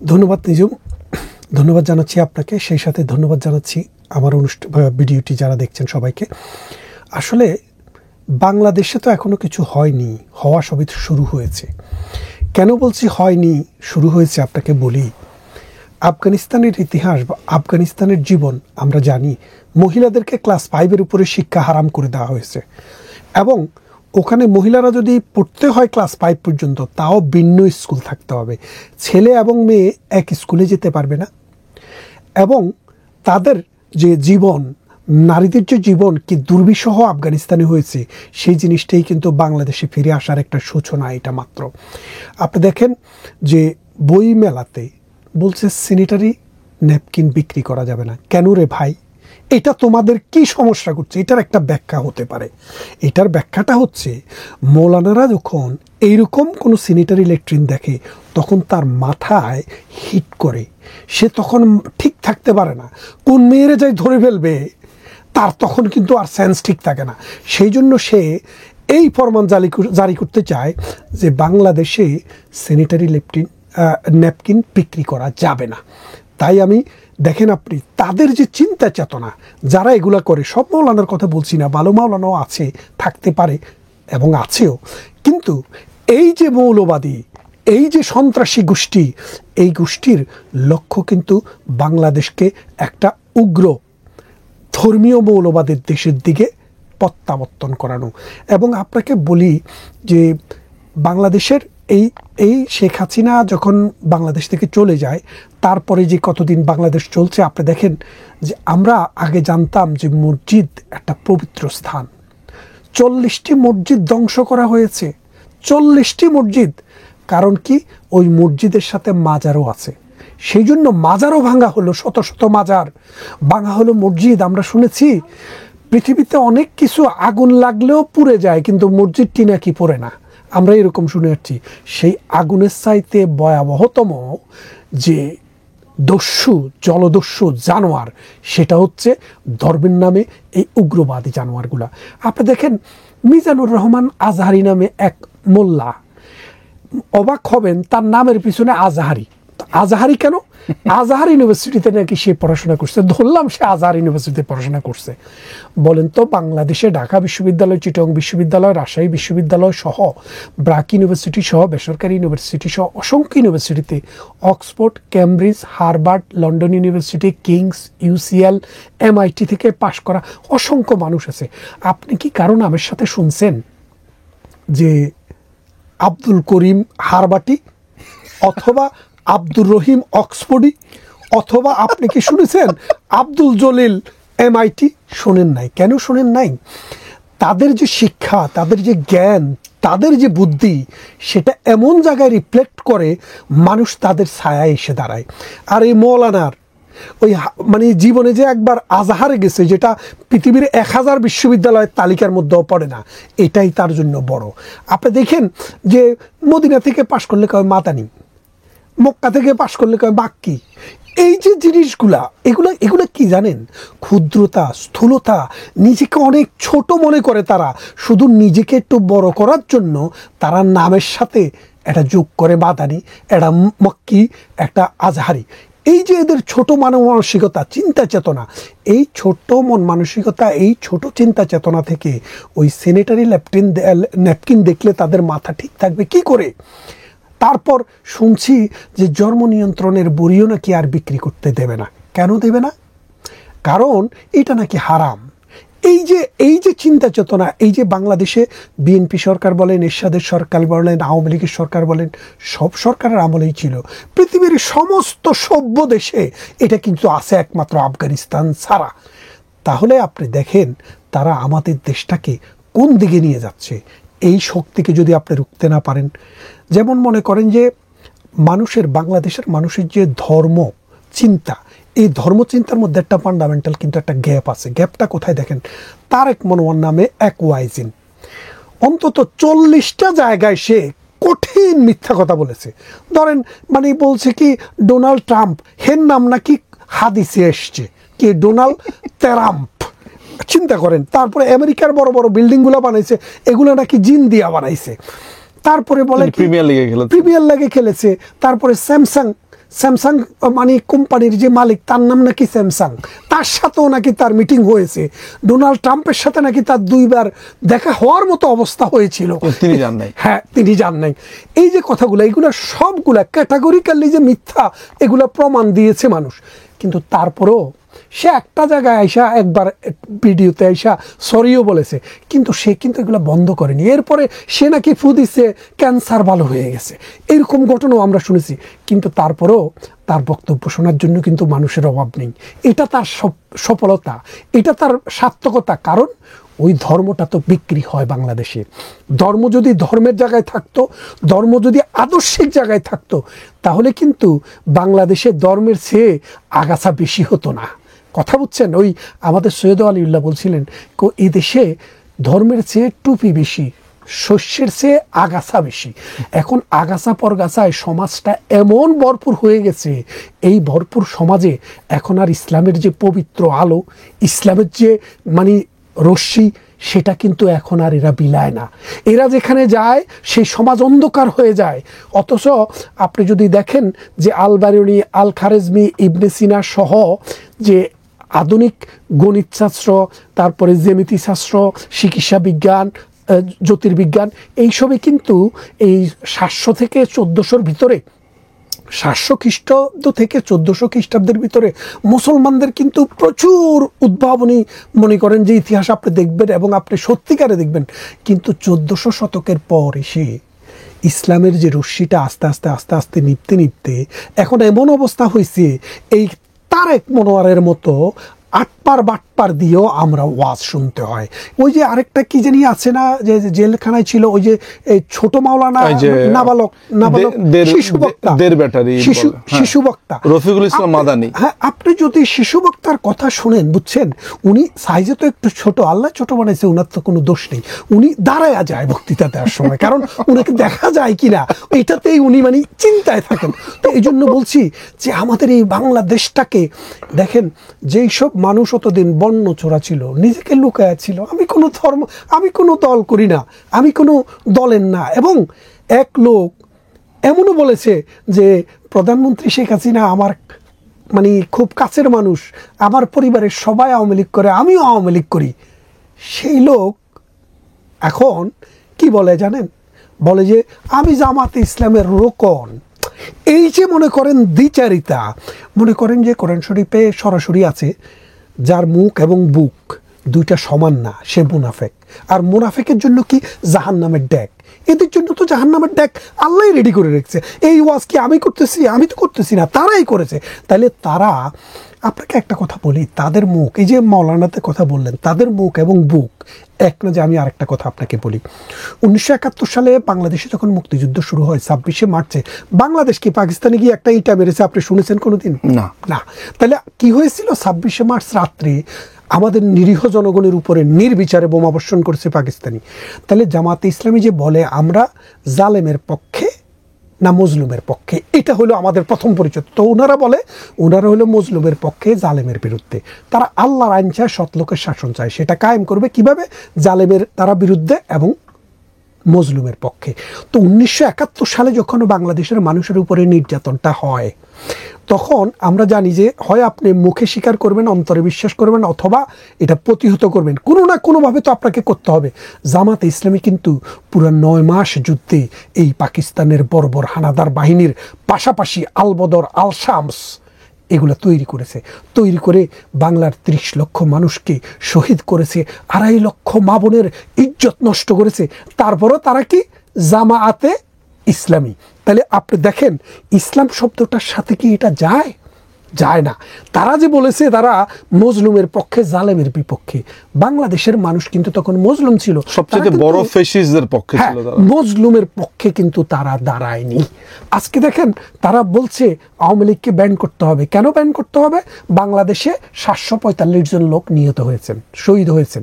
ধন্যবাদ নিজম, ধন্যবাদ জানাচ্ছি আপনাকে, সেই সাথে ধন্যবাদ জানাচ্ছি আমার ভিডিওটি যারা দেখছেন সবাইকে। আসলে বাংলাদেশে তো এখনো কিছু হয়নি, হওয়া সবই শুরু হয়েছে। কেন বলছি হয়নি, শুরু হয়েছে আপনাকে বলি। আফগানিস্তানের ইতিহাস বা আফগানিস্তানের জীবন আমরা জানি, মহিলাদেরকে ক্লাস 5-এর উপরে শিক্ষা হারাম করে দেওয়া হয়েছে এবং ওখানে মহিলারা যদি পড়তে হয় ক্লাস 5 পর্যন্ত, তাও ভিন্ন স্কুল থাকতে হবে। ছেলে এবং মেয়ে এক স্কুলে যেতে পারবে না এবং তাদের যে জীবন, নারীদের যে জীবন কি দুর্বিষহ আফগানিস্তানে হয়েছে, সেই জিনিসটাই কিন্তু বাংলাদেশে ফিরে আসার একটা সূচনা এটা মাত্র। আপনি দেখেন যে বই মেলাতে বলছে স্যানিটারি ন্যাপকিন বিক্রি করা যাবে না। কেন রে ভাই, এটা তোমাদের কি সমস্যা করছে? এটার একটা ব্যাখ্যা হতে পারে। এটার ব্যাখ্যাটা হচ্ছে, মৌলানারা যখন এইরকম কোনো স্যানিটারি ল্যাট্রিন দেখে তখন তার মাথায় হিট করে, সে তখন ঠিক থাকতে পারে না, কোন মেয়েরে যাই ধরে ফেলবে তার তখন কিন্তু আর সেন্স ঠিক থাকে না। সেই জন্য সে এই ফরমান জারি করতে চায় যে বাংলাদেশে স্যানিটারি ন্যাপকিন বিক্রি করা যাবে না। তাই আমি দেখেন আপনি তাদের যে চিন্তা চেতনা, যারা এগুলা করে, সব মৌলানার কথা বলছি না, ভালো মৌলানাও আছে, থাকতে পারে এবং আছেও, কিন্তু এই যে মৌলবাদী, এই যে সন্ত্রাসী গোষ্ঠী, এই গোষ্ঠীর লক্ষ্য কিন্তু বাংলাদেশকে একটা উগ্র ধর্মীয় মৌলবাদের দেশের দিকে প্রত্যাবর্তন করানো। এবং আপনাকে বলি যে বাংলাদেশের এই শেখ হাসিনা যখন বাংলাদেশ থেকে চলে যায়, তারপরে যে কতদিন বাংলাদেশ চলছে, আপনি দেখেন যে আমরা আগে জানতাম যে মসজিদ একটা পবিত্র স্থান। 40টি মসজিদ ধ্বংস করা হয়েছে, 40টি মসজিদ। কারণ কি, ওই মসজিদের সাথে মাজারও আছে, সেই জন্য মাজারও ভাঙা হলো, শত শত মাজার ভাঙা হলো, মসজিদ। আমরা শুনেছি পৃথিবীতে অনেক কিছু আগুন লাগলেও পুড়ে যায়, কিন্তু মসজিদটি নাকি পড়ে না, আমরা এরকম শুনে যাচ্ছি। সেই আগুনের চাইতে ভয়াবহতম যে দস্যু, জলদস্যু জানোয়ার, সেটা হচ্ছে ধর্মের নামে এই উগ্রবাদী জানোয়ারগুলা। আপনি দেখেন মিজানুর রহমান আজহারি নামে এক মোল্লা, অবাক হবেন তার নামের পিছনে আজহারি। আজহারি কেন? আজহার ইউনিভার্সিটিতে নাকি সে পড়াশোনা করছে, ধরলাম সে আজহার ইউনিভার্সিটিতে পড়াশোনা করছে। বলেন তো, বাংলাদেশে ঢাকা বিশ্ববিদ্যালয়, চিটাগং বিশ্ববিদ্যালয়, রাজশাহী বিশ্ববিদ্যালয় সহ, ব্রাক ইউনিভার্সিটি সহ, বেসরকারি ইউনিভার্সিটি সহ অসংখ্য ইউনিভার্সিটিতে, Oxford, Cambridge, Harvard, London university, Kings, UCL, MIT থেকে পাশ করা অসংখ্য মানুষ আছে। আপনি কি কারো নামের সাথে শুনছেন যে আব্দুল করিম হারবাটি অথবা আব্দুর রহিম অক্সফোর্ডি, অথবা আপনি কি শুনেছেন আব্দুল জলিল MIT? শোনেন নাই। কেন শোনেন নাই? তাদের যে শিক্ষা, তাদের যে জ্ঞান, তাদের যে বুদ্ধি, সেটা এমন জায়গায় রিফ্লেক্ট করে মানুষ তাদের ছায়ায় এসে দাঁড়ায়। আর এই মৌলানার ওই মানে জীবনে যে একবার আজহারে গেছে, যেটা পৃথিবীর 1000 বিশ্ববিদ্যালয়ের তালিকার মধ্যেও পড়ে না, এটাই তার জন্য বড়। আপনি দেখেন যে মদিনা থেকে পাশ করলে কয় মাদানি, মক্কা থেকে পাশ করলে কয় মাক্কি। এই যে জিনিসগুলা, এগুলা কি জানেন? ক্ষুদ্রতা, স্থূলতা, নিজেকে অনেক ছোট মনে করে তারা, শুধু নিজেকে একটু বড় করার জন্য তারা নামের সাথে এটা যোগ করে মাদানি, এটা মক্কি, একটা আজহারি। এই যে এদের ছোট মানসিকতা, চিন্তা চেতনা, এই ছোট মন মানসিকতা, এই ছোট চিন্তা চেতনা থেকে ওই স্যানিটারি ন্যাপকিন দেখলে তাদের মাথা ঠিক থাকবে কি করে? তারপর শুনছি যে জন্ম নিয়ন্ত্রণের বড়িও নাকি আর বিক্রি করতে দেবে না। কেন দেবে না? কারণ এটা নাকি হারাম। এই যে চিন্তা চেতনা, এই যে বাংলাদেশে বিএনপি সরকার বলেন, এরশাদের সরকার বলেন, আওয়ামী লীগের সরকার বলেন, সব সরকারের আমলেই ছিল। পৃথিবীর সমস্ত সভ্য দেশে এটা কিন্তু আছে, একমাত্র আফগানিস্তান ছাড়া। তাহলে আপনি দেখেন তারা আমাদের দেশটাকে কোন দিকে নিয়ে যাচ্ছে। এই শক্তিকে যদি আপনি রুখতে না পারেন, যেমন মনে করেন যে বাংলাদেশের মানুষের যে ধর্ম চিন্তা, এই ধর্মচিন্তার মধ্যে একটা ফান্ডামেন্টাল কিন্তু একটা গ্যাপ আছে। গ্যাপটা কোথায় দেখেন? তারেক মনোয়ার নামে এক ওয়াইজিন অন্তত 40টা জায়গায় সে কঠিন মিথ্যা কথা বলেছে। ধরেন মানে বলছে কি ডোনাল্ড ট্রাম্প, হের নাম নাকি হাদিসে এসছে কি ডোনাল্ড ট্রাম্প, চিন্তা করেন। তারপরে আমেরিকার বড় বড় বিল্ডিংগুলো বানাইছে, এগুলো নাকি জিন দিয়া বানাইছে। তারপরে বলে প্রিমিয়ার লিগে খেলেছে। তারপরে স্যামসাং মানে কোম্পানির যে মালিক তার নাম নাকি স্যামসাং, তার সাথেও নাকি তার মিটিং হয়েছে, ডোনাল্ড ট্রাম্পের সাথে নাকি তার 2 বার দেখা হওয়ার মতো অবস্থা হয়েছিল, তিনি যান নাই। হ্যাঁ, তিনি যান নাই। এই যে কথাগুলো, এগুলো সবগুলা ক্যাটাগরিক্যালি যে মিথ্যা, এগুলা প্রমাণ দিয়েছে মানুষ। কিন্তু তারপরেও সে একটা জায়গায় আইসা একবার ভিডিওতে আইসা সরিও বলেছে, কিন্তু সে কিন্তু এগুলো বন্ধ করেনি। এরপরে সে নাকি ফু দিছে, ক্যান্সার ভালো হয়ে গেছে, এরকম ঘটনাও আমরা শুনেছি। কিন্তু তারপরেও তার বক্তব্য শোনার জন্য কিন্তু মানুষের অভাব নেই। এটা তার সফলতা, এটা তার সার্থকতা। কারণ ওই ধর্মটা তো বিক্রি হয় বাংলাদেশে। ধর্ম যদি ধর্মের জায়গায় থাকতো, ধর্ম যদি আদর্শিক জায়গায় থাকতো, তাহলে কিন্তু বাংলাদেশে ধর্মের চেয়ে আগাছা বেশি হতো না। কথা বুঝছেন? ওই আমাদের সৈয়দ আলিউল্লাহ বলছিলেন, এই দেশে ধর্মের চেয়ে টুপি বেশি, শস্যের চেয়ে আগাছা বেশি। এখন আগাছা পরগাছায় সমাজটা এমন ভরপুর হয়ে গেছে, এই ভরপুর সমাজে এখন আর ইসলামের যে পবিত্র আলো, ইসলামের যে মানে রশ্মি, সেটা কিন্তু এখন আর এরা বিলায় না। এরা যেখানে যায় সেই সমাজ অন্ধকার হয়ে যায়। অথচ আপনি যদি দেখেন যে আল বারুনি, আল খারেজমি, ইবনে সিনা সহ যে আধুনিক গণিতশাস্ত্র, তারপরে জ্যামিতিশাস্ত্র, চিকিৎসা বিজ্ঞান, জ্যোতির্বিজ্ঞান, এইসবই কিন্তু এই 700 থেকে 1400-র ভিতরে, 700 খ্রিস্টাব্দ থেকে 1400 খ্রিস্টাব্দের ভিতরে মুসলমানদের কিন্তু প্রচুর উদ্ভাবনী, মনে করেন যে ইতিহাস আপনি দেখবেন এবং আপনি সত্যিকারে দেখবেন। কিন্তু 1400 শতকের পর এসে ইসলামের যে রশ্মিটা আস্তে আস্তে আস্তে আস্তে নিভতে নিভতে এখন এমন অবস্থা হয়েছে, এই তারেক মনোয়ারের মতো আটপার বাটপার দিয়েও আমরা ওয়াজ শুনতে হয়। ওই যে আরেকটা কি জানি আছে না, যে জেলখানায় ছিল, ওই যে এই ছোট মাওলানা, নাবালক শিশু বক্তা, শিশু বক্তা রফিকুল ইসলাম মাদানী। হ্যাঁ, আপনি যদি শিশু বক্তার কথা শুনেন, বুঝছেন, উনি সাইজে তো একটু ছোট, আল্লাহ ছোট বানাইছে, ওনার তো কোনো দোষ নেই। উনি দাঁড়ায় যায় বক্তৃতা দেওয়ার সময়, কারণ উনাকে দেখা যায় কিনা এটাতেই উনি মানে চিন্তায় থাকেন। তো এই জন্য বলছি যে আমাদের এই বাংলাদেশটাকে দেখেন, যেই সব মানুষ অতদিন বন্য চোরা ছিল, নিজেকে লুকায়া ছিল, আমি কোনো ধর্ম, আমি কোনো দল করি না, আমি কোনো দলের না। এবং এক লোক এমনও বলেছে যে প্রধানমন্ত্রী শেখ হাসিনা আমার মানে খুব কাছের মানুষ, আমার পরিবারের সবাই আওয়ামী লীগ করে, আমিও আওয়ামী লীগ করি। সেই লোক এখন কি বলে জানেন? বলে যে আমি জামাতে ইসলামের রোকন। এই যে মনে করেন দ্বিচারিতা, মনে করেন যে কোরআন শরীফে সরাসরি আছে, যার মুখ এবং বুক দুইটা সমান না, সে মুনাফেক। আর মুনাফেকের জন্য কি? জাহান্নামের ড্যাক। এদের জন্য তো জাহান্নামের ড্যাক আল্লাহ রেডি করে রেখেছে। এই ওয়াজ কি আমি করতেছি? আমি তো করতেছি না, তারাই করেছে। তাহলে তারা, আপনাকে একটা কথা বলি, তাদের মুখ, এই যে মৌলানাতে কথা বললেন, তাদের মুখ এবং বুক এক না। যে আমি আরেকটা কথা আপনাকে বলি, 1971 সালে বাংলাদেশে যখন মুক্তিযুদ্ধ শুরু হয়, 26শে মার্চে বাংলাদেশ কি পাকিস্তানে গিয়ে একটা ইটা মেরেছে? আপনি শুনেছেন কোনোদিন? না না। তাহলে কি হয়েছিল? 26শে মার্চ রাত্রে আমাদের নিরীহ জনগণের উপরে নির্বিচারে বোমাবর্ষণ করেছে পাকিস্তানি। তাহলে জামাতে ইসলামী যে বলে আমরা জালেমের পক্ষে না মজলুমের পক্ষে, এটা হলো আমাদের প্রথম পরিচয়। তো ওনারা বলে ওনারা হলো মজলুমের পক্ষে, জালেমের বিরুদ্ধে। তারা আল্লাহর আইন চায়, সৎলোকের শাসন চায়। সেটা কায়েম করবে কিভাবে? জালেমের তারা বিরুদ্ধে এবং মজলুমের পক্ষে। তো 1971 সালে যখন বাংলাদেশের মানুষের উপরে নির্যাতনটা হয়, তখন আমরা জানি যে হয় আপনি মুখে স্বীকার করবেন, অন্তরে বিশ্বাস করবেন, অথবা এটা প্রতিহত করবেন, কোনো না কোনোভাবে তো আপনাকে করতে হবে। জামাতে ইসলামী কিন্তু পুরো 9 মাস যুদ্ধে এই পাকিস্তানের বর্বর হানাদার বাহিনীর পাশাপাশি আল বদর, আল শামস এগুলো তৈরি করেছে। তৈরি করে বাংলার 30 লক্ষ মানুষকে শহীদ করেছে, 2.5 লক্ষ মা বোনের ইজ্জত নষ্ট করেছে। তারপরও তারা কি? জামায়াতে ইসলামী। তাহলে আপনি দেখেন, ইসলাম শব্দটার সাথে কি এটা যায়? যায় না। তারা যে বলেছে তারা মজলুমের পক্ষে, জালেমের বিপক্ষে, বাংলাদেশের মানুষ কিন্তু তখন মজলুম ছিল, সবচেয়ে বড় ফ্যাসিস্টদের পক্ষে ছিল তারা। মজলুমের পক্ষে কিন্তু তারা দাঁড়ায়নি। আজকে দেখেন তারা বলছে আওয়ামী লীগকে ব্যান করতে হবে। কেন ব্যান করতে হবে? বাংলাদেশে 745 জন লোক নিহত হয়েছেন, শহীদ হয়েছেন।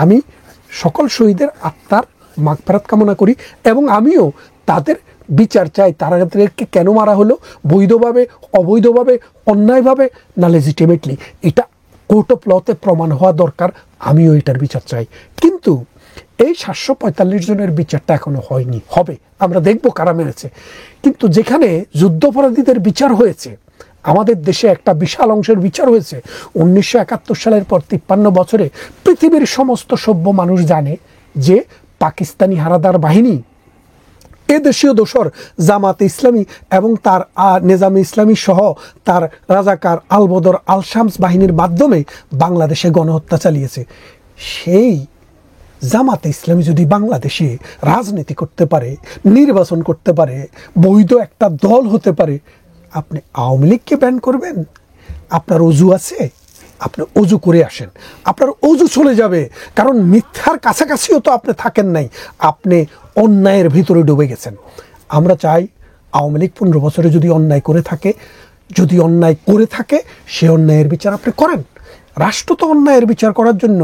আমি সকল শহীদের আত্মার মাগফিরাত কামনা করি এবং আমিও তাদের বিচার চাই। তাদেরকে কেন মারা হলো? বৈধভাবে, অবৈধভাবে, অন্যায়ভাবে না লেজিটিমেটলি? এটা কোর্ট অফ লতে প্রমাণ হওয়া দরকার। আমিও এটার বিচার চাই। কিন্তু এই 745 জনের বিচারটা এখনো হয়নি, হবে, আমরা দেখব কারা মেরেছে। কিন্তু যেখানে যুদ্ধাপরাধীদের বিচার হয়েছে, আমাদের দেশে একটা বিশাল অংশের বিচার হয়েছে 1971 সালের পর 53 বছরে পৃথিবীর সমস্ত সভ্য মানুষ জানে যে পাকিস্তানি হানাদার বাহিনী, এদেশীয় দোসর জামাতে ইসলামী এবং তার নিজামে ইসলামী সহ তার রাজাকার আল বদর আল শামস বাহিনীর মাধ্যমে বাংলাদেশে গণহত্যা চালিয়েছে। সেই জামাতে ইসলামী যদি বাংলাদেশে রাজনীতি করতে পারে, নির্বাচন করতে পারে, বৈধ একটা দল হতে পারে, আপনি আওয়ামী লীগকে ব্যান করবেন? আপনার অজু আছে, আপনি অজু করে আসেন, আপনার অজু চলে যাবে। কারণ মিথ্যার কাছাকাছিও তো আপনি থাকেন নাই, আপনি অন্যায়ের ভিতরে ডুবে গেছেন। আমরা চাই আওয়ামী লীগ 15 বছরে যদি অন্যায় করে থাকে, সে অন্যায়ের বিচার আপনি করেন। রাষ্ট্র তো অন্যায়ের বিচার করার জন্য,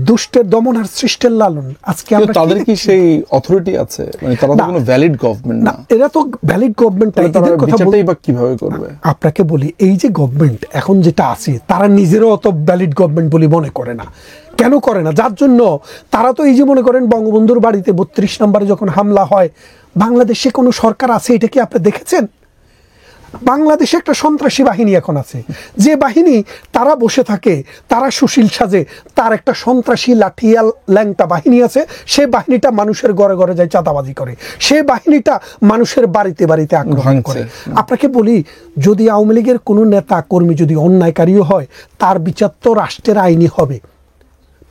দুষ্টের দমন আর সৃষ্টের লালন। আজকে আমরা তাদের কি সেই অথরিটি আছে? মানে তারা তো কোনো ভ্যালিড গভর্নমেন্ট না। এরা তো ভ্যালিড গভর্নমেন্ট না, এদের কথা বিচারটাই বা কিভাবে করবে? আপনাকে বলি, এই যে গভর্নমেন্ট এখন যেটা আছে, তারা নিজেরাও অত ভ্যালিড গভর্নমেন্ট বলে মনে করে না। কেন করে না? যার জন্য তারা তো এই যে মনে করেন বঙ্গবন্ধুর বাড়িতে 32 নম্বরে যখন হামলা হয়, বাংলাদেশে কোনো সরকার আছে এটা কি আপনি দেখেছেন? বাংলাদেশে একটা সন্ত্রাসী বাহিনী এখন আছে, যে বাহিনী তারা বসে থাকে, তারা সুশীল সাজে, তার একটা সন্ত্রাসী লাঠিয়াল ল্যাংটা বাহিনী আছে। সে বাহিনীটা মানুষের ঘরে ঘরে যায় চাঁদাবাজি করে, সে বাহিনীটা মানুষের বাড়িতে বাড়িতে আক্রমণ করে। আপনাকে বলি, যদি আওয়ামী লীগের কোনো নেতা কর্মী যদি অন্যায়কারীও হয়, তার বিচার তো রাষ্ট্রের আইনি হবে।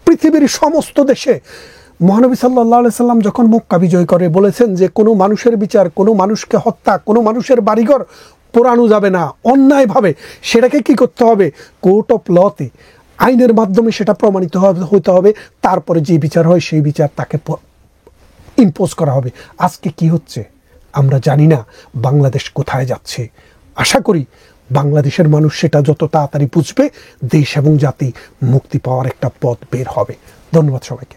পৃথিবীর সমস্ত দেশে মহানবী সাল্লাল্লাহু আলাইহি সাল্লাম যখন মক্কা বিজয় করে বলেছেন যে কোনো মানুষের বিচার, কোনো মানুষকে হত্যা, কোনো মানুষের বাড়িঘর পোড়ানো যাবে না অন্যায়ভাবে। সেটাকে কি করতে হবে? কোর্ট অফ লতে, আইনের মাধ্যমে সেটা প্রমাণিত হতে হবে। তারপরে যে বিচার হয় সেই বিচার তাকে ইম্পোজ করা হবে। আজকে কি হচ্ছে আমরা জানি না, বাংলাদেশ কোথায় যাচ্ছে। আশা করি বাংলাদেশের মানুষ সেটা যত তাড়াতাড়ি বুঝবে, দেশ এবং জাতি মুক্তি পাওয়ার একটা পথ বের হবে। ধন্যবাদ সবাইকে।